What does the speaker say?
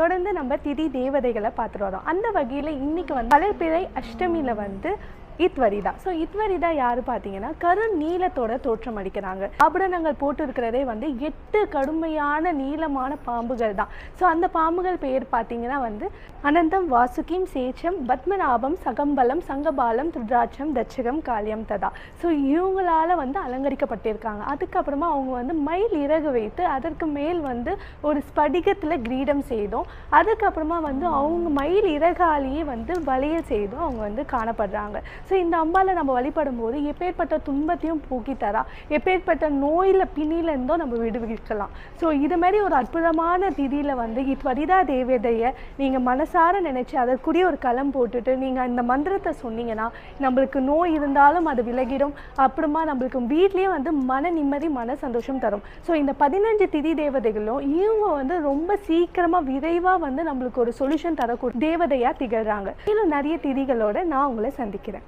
தொடர்ந்து நம்ம திதி தேவதைகளை பார்த்துட்டு வரோம். அந்த வகையில் இன்னைக்கு வந்து வளர்பிறை அஷ்டமியில் வந்து இத்வரிதா. ஸோ இத்வரிதா யார் பார்த்தீங்கன்னா கருநீலத்தோட தோற்றம் அளிக்கிறாங்க. ஆபரணங்கள் போட்டு இருக்கிறதே வந்து 8 கடுமையான நீளமான பாம்புகள் தான். ஸோ அந்த பாம்புகள் பெயர் பார்த்தீங்கன்னா வந்து அனந்தம், வாசுகிம், சேச்சம், பத்மநாபம், சகம்பலம், சங்கபாலம், ருத்ராட்சம், தட்சகம், காளியம் ததா. ஸோ இவங்களால் வந்து அலங்கரிக்கப்பட்டிருக்காங்க. அதுக்கப்புறமா அவங்க வந்து மயில் இறகு வைத்து அதற்கு மேல் வந்து ஒரு ஸ்படிகத்தில் கிரீடம் செய்தோம். அதுக்கப்புறமா வந்து அவங்க மயில் இறகாலேயே வந்து வளையல் செய்தும் அவங்க வந்து காணப்படுறாங்க. ஸோ இந்த அம்பாவை நம்ம வழிபடும் போது எப்பேற்பட்ட துன்பத்தையும் போக்கி தரா, எப்பேற்பட்ட நோயில் பிணியிலேருந்தோ நம்ம விடுவிக்கலாம். ஸோ இது மாதிரி ஒரு அற்புதமான திதியில் வந்து இத்வரிதா தேவதையை நீங்கள் மனசார நினச்சி அதற்குரிய ஒரு களம் போட்டுட்டு நீங்கள் இந்த மந்திரத்தை சொன்னீங்கன்னா நம்மளுக்கு நோய் இருந்தாலும் அது விலகிடும். அப்புறமா நம்மளுக்கு வீட்லேயே வந்து மன நிம்மதி, மன சந்தோஷம் தரும். ஸோ இந்த 15 திதி தேவதைகளும் இவங்க வந்து ரொம்ப சீக்கிரமாக விரைவாக வந்து நம்மளுக்கு ஒரு சொல்யூஷன் தரக்கூடிய தேவதையாக திகழ்கிறாங்க. இன்னும் நிறைய திதிகளோடு நான் உங்களை சந்திக்கிறேன்.